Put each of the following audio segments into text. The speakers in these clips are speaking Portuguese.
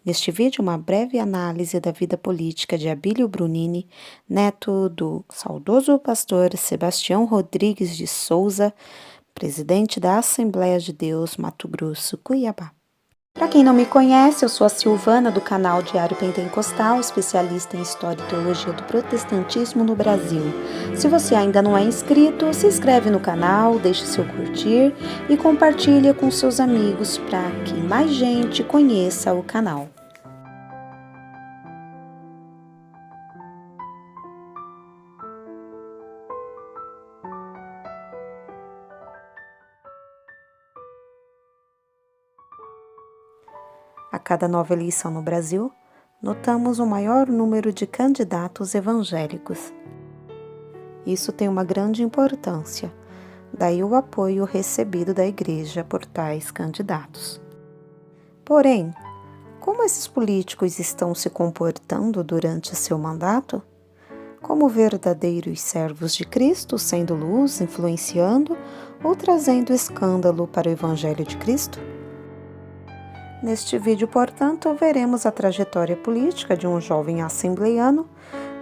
Neste vídeo, uma breve análise da vida política de Abílio Brunini, neto do saudoso pastor Sebastião Rodrigues de Souza, presidente da Assembleia de Deus, Mato Grosso, Cuiabá. Para quem não me conhece, eu sou a Silvana do canal Diário Pentecostal, especialista em História e Teologia do Protestantismo no Brasil. Se você ainda não é inscrito, se inscreve no canal, deixe seu curtir e compartilhe com seus amigos para que mais gente conheça o canal. A cada nova eleição no Brasil, notamos um maior número de candidatos evangélicos. Isso tem uma grande importância, daí o apoio recebido da Igreja por tais candidatos. Porém, como esses políticos estão se comportando durante seu mandato? Como verdadeiros servos de Cristo, sendo luz, influenciando ou trazendo escândalo para o Evangelho de Cristo? Neste vídeo, portanto, veremos a trajetória política de um jovem assembleiano,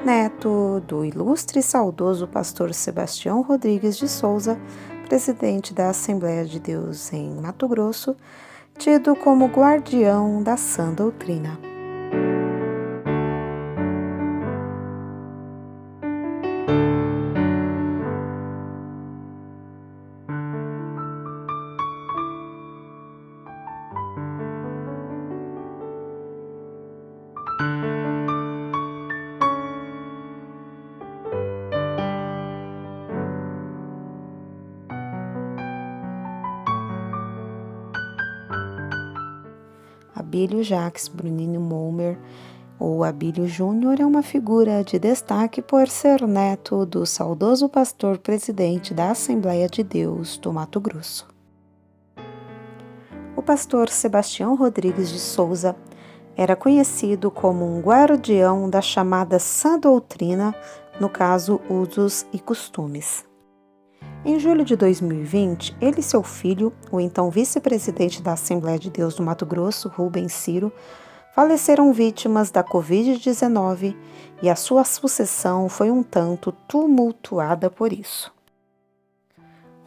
neto do ilustre e saudoso pastor Sebastião Rodrigues de Souza, presidente da Assembleia de Deus em Mato Grosso, tido como guardião da sã doutrina. Abílio Jacques Brunini Momer, ou Abílio Júnior, é uma figura de destaque por ser neto do saudoso pastor presidente da Assembleia de Deus do Mato Grosso. O pastor Sebastião Rodrigues de Souza era conhecido como um guardião da chamada sã doutrina, no caso, usos e costumes. Em julho de 2020, ele e seu filho, o então vice-presidente da Assembleia de Deus do Mato Grosso, Rubens Ciro, faleceram vítimas da Covid-19 e a sua sucessão foi um tanto tumultuada por isso.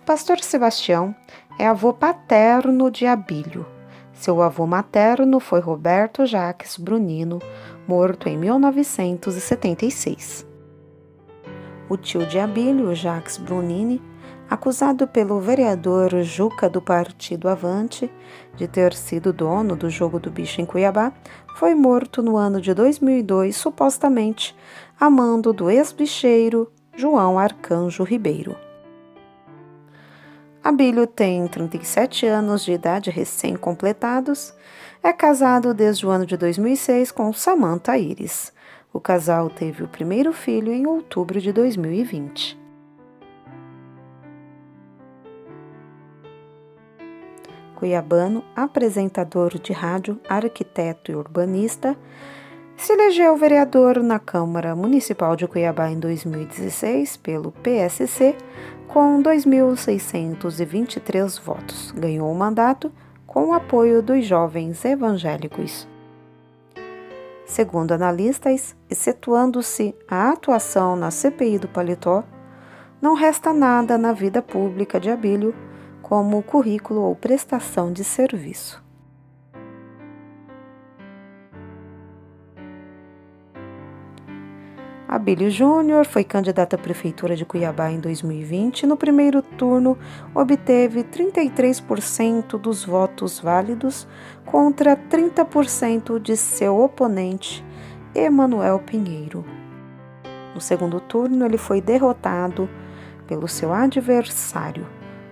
O pastor Sebastião é avô paterno de Abílio. Seu avô materno foi Roberto Jacques Brunino, morto em 1976. O tio de Abílio, Jacques Brunini, acusado pelo vereador Juca do Partido Avante de ter sido dono do Jogo do Bicho em Cuiabá, foi morto no ano de 2002, supostamente a mando do ex-bicheiro João Arcanjo Ribeiro. Abílio tem 37 anos de idade recém-completados, é casado desde o ano de 2006 com Samantha Iris. O casal teve o primeiro filho em outubro de 2020. Cuiabano, apresentador de rádio, arquiteto e urbanista, se elegeu vereador na Câmara Municipal de Cuiabá em 2016 pelo PSC com 2.623 votos. Ganhou o mandato com o apoio dos jovens evangélicos. Segundo analistas, excetuando-se a atuação na CPI do Paletó, não resta nada na vida pública de Abílio como currículo ou prestação de serviço. Abílio Júnior foi candidato à Prefeitura de Cuiabá em 2020 e no primeiro turno obteve 33% dos votos válidos contra 30% de seu oponente, Emanuel Pinheiro. No segundo turno, ele foi derrotado pelo seu adversário.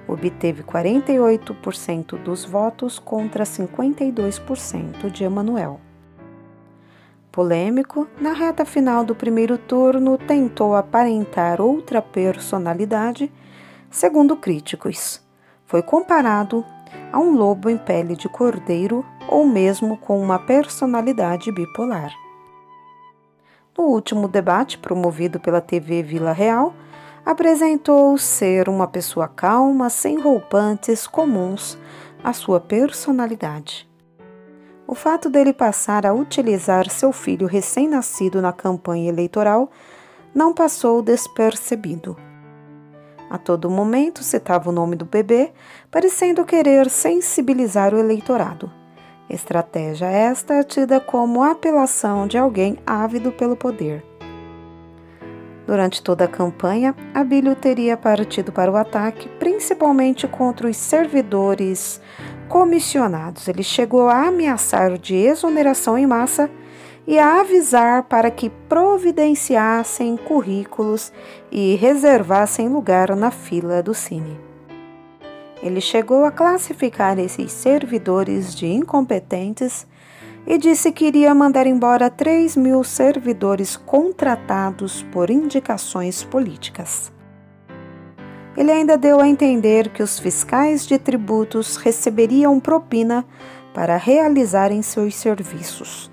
Obteve 48% dos votos contra 52% de Emanuel. Polêmico, na reta final do primeiro turno tentou aparentar outra personalidade, segundo críticos. Foi comparado a um lobo em pele de cordeiro ou mesmo com uma personalidade bipolar. No último debate promovido pela TV Vila Real, apresentou ser uma pessoa calma, sem roupantes comuns à sua personalidade. O fato dele passar a utilizar seu filho recém-nascido na campanha eleitoral não passou despercebido. A todo momento citava o nome do bebê, parecendo querer sensibilizar o eleitorado. Estratégia esta tida como apelação de alguém ávido pelo poder. Durante toda a campanha, Abílio teria partido para o ataque, principalmente contra os servidores comissionados. Ele chegou a ameaçar de exoneração em massa e a avisar para que providenciassem currículos e reservassem lugar na fila do Cine. Ele chegou a classificar esses servidores de incompetentes e disse que iria mandar embora 3.000 servidores contratados por indicações políticas. Ele ainda deu a entender que os fiscais de tributos receberiam propina para realizarem seus serviços.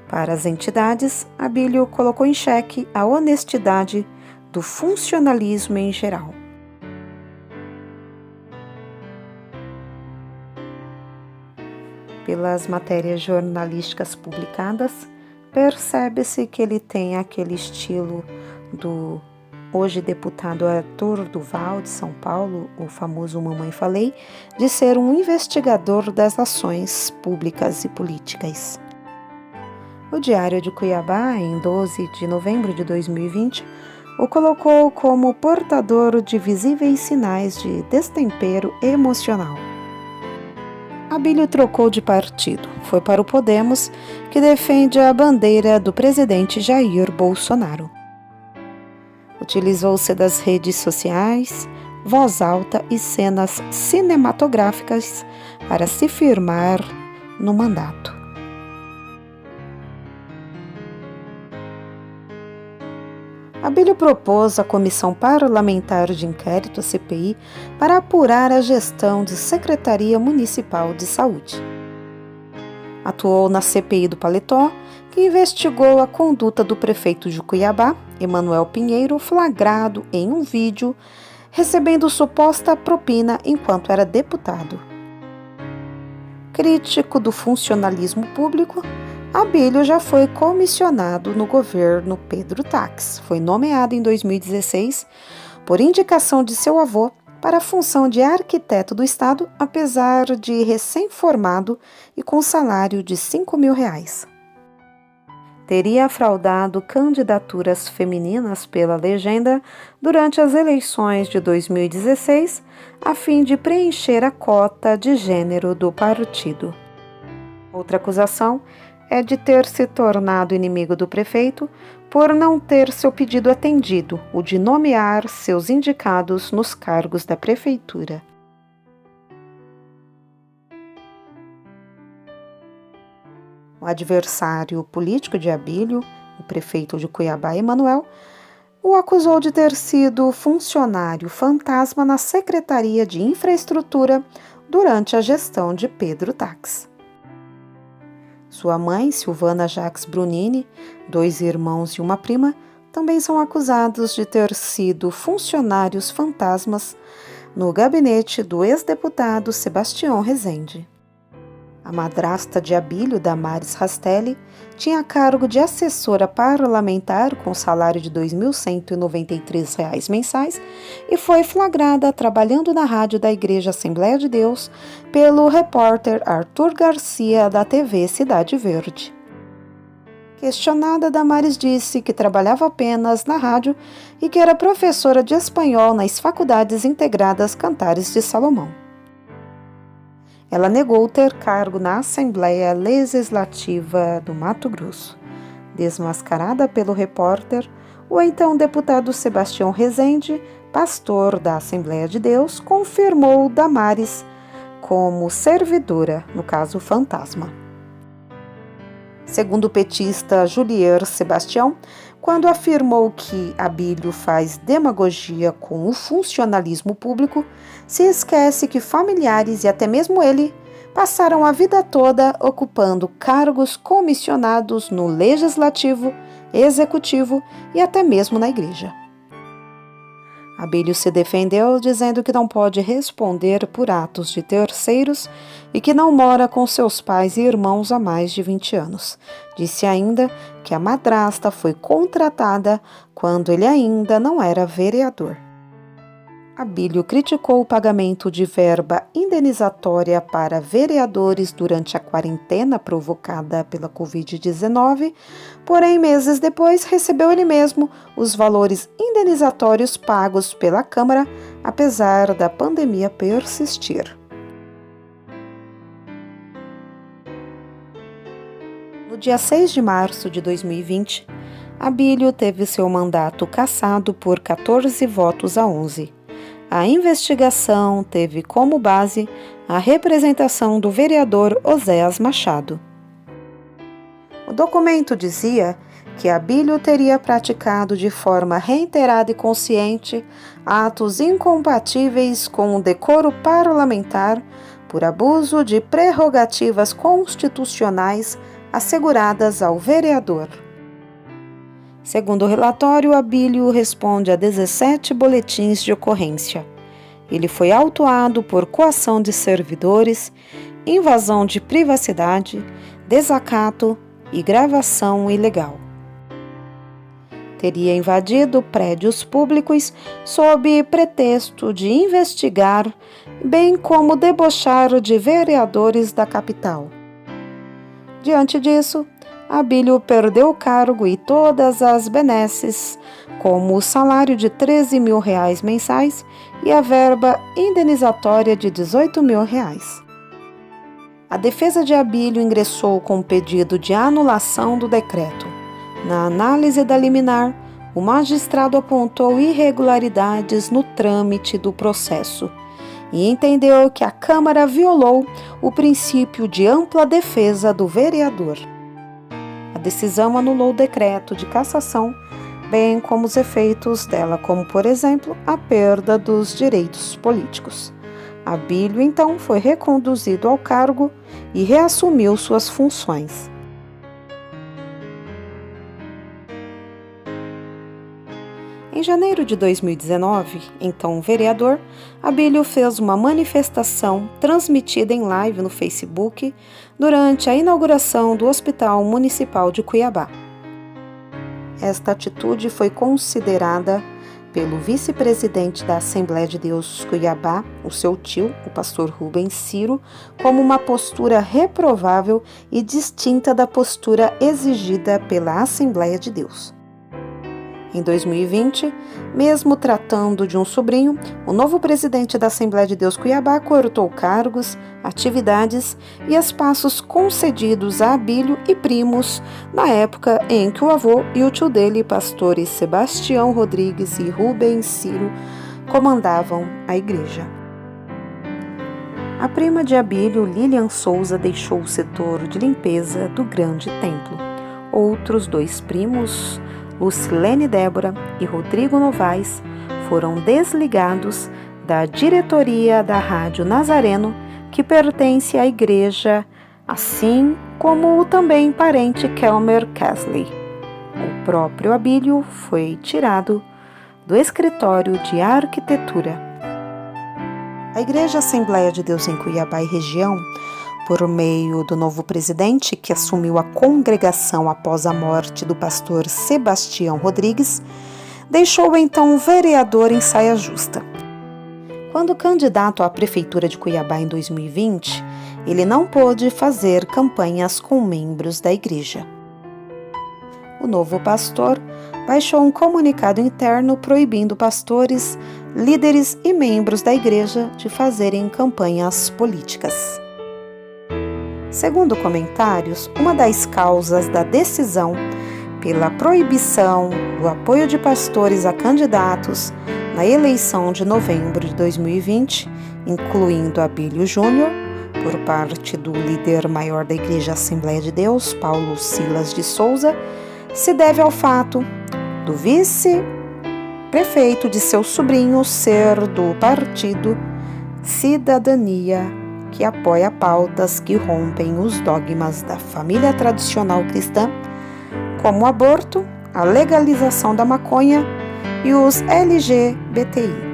Para as entidades, Abílio colocou em xeque a honestidade do funcionalismo em geral. Pelas matérias jornalísticas publicadas, percebe-se que ele tem aquele estilo do hoje deputado Arthur Duval, de São Paulo, o famoso Mamãe Falei, de ser um investigador das ações públicas e políticas. O Diário de Cuiabá, em 12 de novembro de 2020, o colocou como portador de visíveis sinais de destempero emocional. Abílio trocou de partido, foi para o Podemos, que defende a bandeira do presidente Jair Bolsonaro. Utilizou-se das redes sociais, voz alta e cenas cinematográficas para se firmar no mandato. Abílio propôs a Comissão Parlamentar de Inquérito, a CPI, para apurar a gestão de Secretaria Municipal de Saúde. Atuou na CPI do Paletó, que investigou a conduta do prefeito de Cuiabá, Emanuel Pinheiro, flagrado em um vídeo, recebendo suposta propina enquanto era deputado. Crítico do funcionalismo público, Abílio já foi comissionado no governo Pedro Taques. Foi nomeado em 2016, por indicação de seu avô, para a função de arquiteto do Estado, apesar de recém-formado e com salário de R$5.000. Teria fraudado candidaturas femininas pela legenda durante as eleições de 2016, a fim de preencher a cota de gênero do partido. Outra acusação é de ter se tornado inimigo do prefeito por não ter seu pedido atendido, o de nomear seus indicados nos cargos da prefeitura. O adversário político de Abílio, o prefeito de Cuiabá, Emanuel, o acusou de ter sido funcionário fantasma na Secretaria de Infraestrutura durante a gestão de Pedro Taques. Sua mãe, Silvana Jacques Brunini, 2 irmãos e uma prima, também são acusados de ter sido funcionários fantasmas no gabinete do ex-deputado Sebastião Rezende. A madrasta de Abílio, Damares Rastelli, tinha cargo de assessora parlamentar com salário de R$ 2.193 mensais e foi flagrada trabalhando na rádio da Igreja Assembleia de Deus pelo repórter Arthur Garcia da TV Cidade Verde. Questionada, Damares disse que trabalhava apenas na rádio e que era professora de espanhol nas Faculdades Integradas Cantares de Salomão. Ela negou ter cargo na Assembleia Legislativa do Mato Grosso. Desmascarada pelo repórter, o então deputado Sebastião Rezende, pastor da Assembleia de Deus, confirmou Damares como servidora, no caso fantasma. Segundo o petista Julier Sebastião, quando afirmou que Abílio faz demagogia com o funcionalismo público, se esquece que familiares e até mesmo ele passaram a vida toda ocupando cargos comissionados no Legislativo, Executivo e até mesmo na Igreja. Abílio se defendeu dizendo que não pode responder por atos de terceiros e que não mora com seus pais e irmãos há mais de 20 anos. Disse ainda que a madrasta foi contratada quando ele ainda não era vereador. Abílio criticou o pagamento de verba indenizatória para vereadores durante a quarentena provocada pela Covid-19, porém, meses depois, recebeu ele mesmo os valores indenizatórios pagos pela Câmara, apesar da pandemia persistir. No dia 6 de março de 2020, Abílio teve seu mandato cassado por 14 votos a 11. A investigação teve como base a representação do vereador Oséias Machado. O documento dizia que Abílio teria praticado de forma reiterada e consciente atos incompatíveis com o decoro parlamentar por abuso de prerrogativas constitucionais asseguradas ao vereador. Segundo o relatório, Abílio responde a 17 boletins de ocorrência. Ele foi autuado por coação de servidores, invasão de privacidade, desacato e gravação ilegal. Teria invadido prédios públicos sob pretexto de investigar, bem como debochar de vereadores da capital. Diante disso, Abílio perdeu o cargo e todas as benesses, como o salário de R$13 mil mensais e a verba indenizatória de R$18 mil. A defesa de Abílio ingressou com pedido de anulação do decreto. Na análise da liminar, o magistrado apontou irregularidades no trâmite do processo e entendeu que a Câmara violou o princípio de ampla defesa do vereador. A decisão anulou o decreto de cassação, bem como os efeitos dela, como, por exemplo, a perda dos direitos políticos. Abílio, então, foi reconduzido ao cargo e reassumiu suas funções. Em janeiro de 2019, então vereador, Abílio fez uma manifestação transmitida em live no Facebook durante a inauguração do Hospital Municipal de Cuiabá. Esta atitude foi considerada pelo vice-presidente da Assembleia de Deus Cuiabá, o seu tio, o pastor Rubens Ciro, como uma postura reprovável e distinta da postura exigida pela Assembleia de Deus. Em 2020, mesmo tratando de um sobrinho, o novo presidente da Assembleia de Deus Cuiabá cortou cargos, atividades e espaços concedidos a Abílio e primos na época em que o avô e o tio dele, pastores Sebastião Rodrigues e Rubens Ciro, comandavam a igreja. A prima de Abílio, Lilian Souza, deixou o setor de limpeza do grande templo. Outros dois primos, Lucilene Débora e Rodrigo Novaes, foram desligados da diretoria da Rádio Nazareno, que pertence à igreja, assim como o também parente Kelmer Kesley. O próprio Abílio foi tirado do escritório de arquitetura. A Igreja Assembleia de Deus em Cuiabá e região, por meio do novo presidente que assumiu a congregação após a morte do pastor Sebastião Rodrigues, deixou então o vereador em saia justa. Quando candidato à prefeitura de Cuiabá em 2020, ele não pôde fazer campanhas com membros da igreja. O novo pastor baixou um comunicado interno proibindo pastores, líderes e membros da igreja de fazerem campanhas políticas. Segundo comentários, uma das causas da decisão pela proibição do apoio de pastores a candidatos na eleição de novembro de 2020, incluindo Abílio Júnior, por parte do líder maior da Igreja Assembleia de Deus, Paulo Silas de Souza, se deve ao fato do vice-prefeito de seu sobrinho ser do partido Cidadania, que apoia pautas que rompem os dogmas da família tradicional cristã, como o aborto, a legalização da maconha e os LGBTI.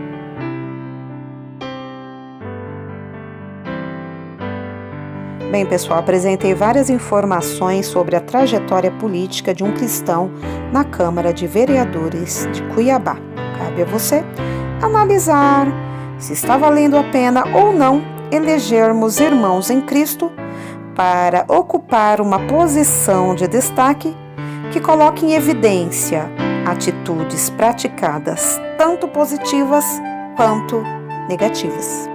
Bem, pessoal, apresentei várias informações sobre a trajetória política de um cristão na Câmara de Vereadores de Cuiabá. Cabe a você analisar se está valendo a pena ou não elegermos irmãos em Cristo para ocupar uma posição de destaque que coloque em evidência atitudes praticadas tanto positivas quanto negativas.